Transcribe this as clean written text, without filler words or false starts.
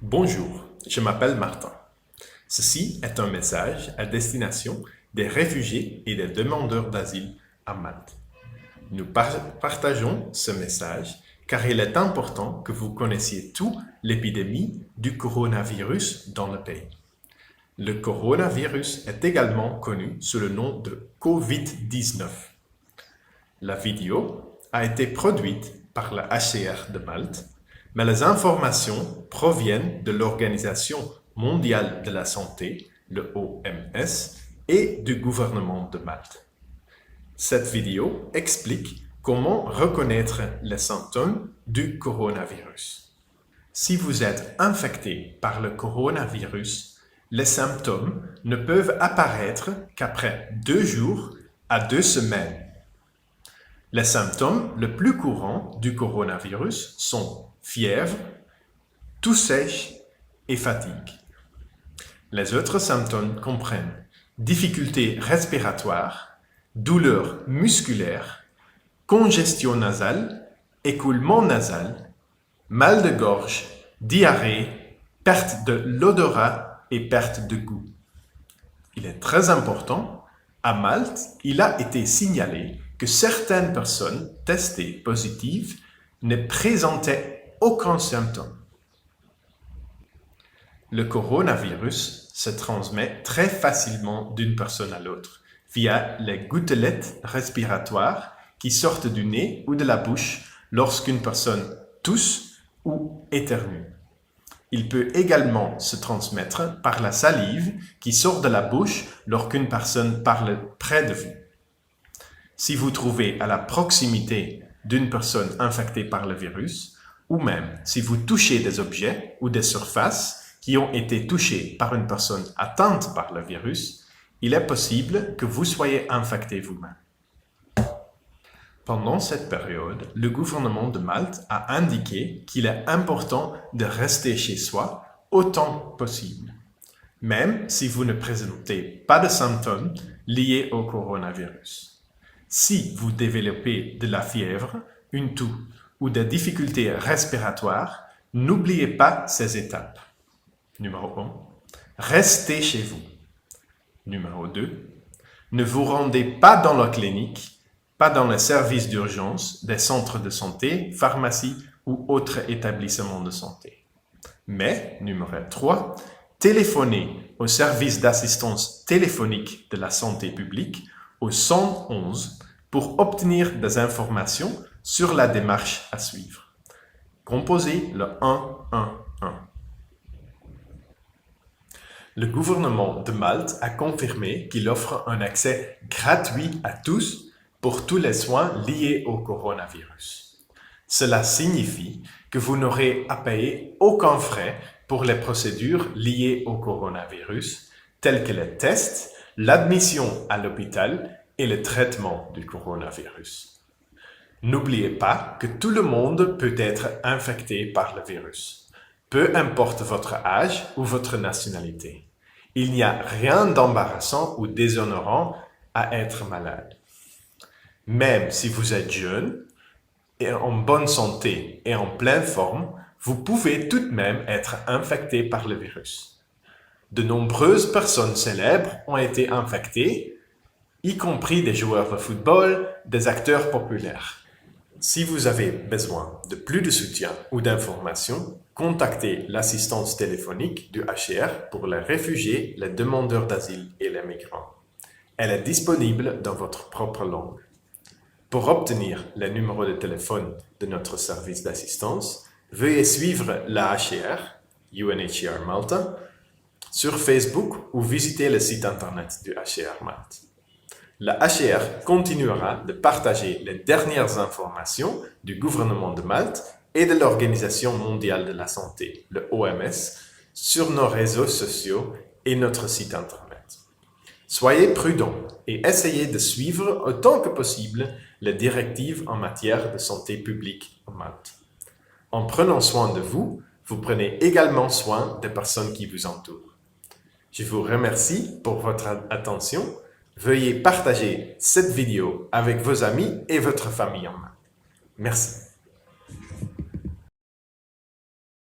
Bonjour, je m'appelle Martin. Ceci est un message à destination des réfugiés et des demandeurs d'asile à Malte. Nous partageons ce message car il est important que vous connaissiez tout l'épidémie du coronavirus dans le pays. Le coronavirus est également connu sous le nom de COVID-19. La vidéo a été produite par la HCR de Malte, mais les informations proviennent de l'Organisation mondiale de la santé, le OMS, et du gouvernement de Malte. Cette vidéo explique comment reconnaître les symptômes du coronavirus. Si vous êtes infecté par le coronavirus, les symptômes ne peuvent apparaître qu'après 2 jours à 2 semaines. Les symptômes les plus courants du coronavirus sont fièvre, toux sèche et fatigue. Les autres symptômes comprennent difficultés respiratoires, douleurs musculaires, congestion nasale, écoulement nasal, mal de gorge, diarrhée, perte de l'odorat et perte de goût. Il est très important, à Malte, il a été signalé que certaines personnes testées positives ne présentaient aucun symptôme. Le coronavirus se transmet très facilement d'une personne à l'autre via les gouttelettes respiratoires qui sortent du nez ou de la bouche lorsqu'une personne tousse ou éternue. Il peut également se transmettre par la salive qui sort de la bouche lorsqu'une personne parle près de vous. Si vous trouvez à la proximité d'une personne infectée par le virus, ou même si vous touchez des objets ou des surfaces qui ont été touchées par une personne atteinte par le virus, il est possible que vous soyez infecté vous-même. Pendant cette période, le gouvernement de Malte a indiqué qu'il est important de rester chez soi autant que possible, même si vous ne présentez pas de symptômes liés au coronavirus. Si vous développez de la fièvre, une toux ou des difficultés respiratoires, n'oubliez pas ces étapes. Numéro 1. Restez chez vous. Numéro 2. Ne vous rendez pas dans la clinique, pas dans les services d'urgence, des centres de santé, pharmacies ou autres établissements de santé. Mais, numéro 3, téléphonez au service d'assistance téléphonique de la santé publique au 111 pour obtenir des informations sur la démarche à suivre. Composez le 111. Le gouvernement de Malte a confirmé qu'il offre un accès gratuit à tous pour tous les soins liés au coronavirus. Cela signifie que vous n'aurez à payer aucun frais pour les procédures liées au coronavirus, telles que les tests, l'admission à l'hôpital et le traitement du coronavirus. N'oubliez pas que tout le monde peut être infecté par le virus, peu importe votre âge ou votre nationalité. Il n'y a rien d'embarrassant ou déshonorant à être malade. Même si vous êtes jeune, et en bonne santé et en pleine forme, vous pouvez tout de même être infecté par le virus. De nombreuses personnes célèbres ont été infectées, y compris des joueurs de football, des acteurs populaires. Si vous avez besoin de plus de soutien ou d'informations, contactez l'assistance téléphonique du HCR pour les réfugiés, les demandeurs d'asile et les migrants. Elle est disponible dans votre propre langue. Pour obtenir les numéros de téléphone de notre service d'assistance, veuillez suivre la HCR, UNHCR Malta, sur Facebook ou visiter le site internet du HCR Malte. La HCR continuera de partager les dernières informations du gouvernement de Malte et de l'Organisation mondiale de la santé, le OMS, sur nos réseaux sociaux et notre site internet. Soyez prudents et essayez de suivre autant que possible les directives en matière de santé publique en Malte. En prenant soin de vous, vous prenez également soin des personnes qui vous entourent. Je vous remercie pour votre attention. Veuillez partager cette vidéo avec vos amis et votre famille en Malte. Merci.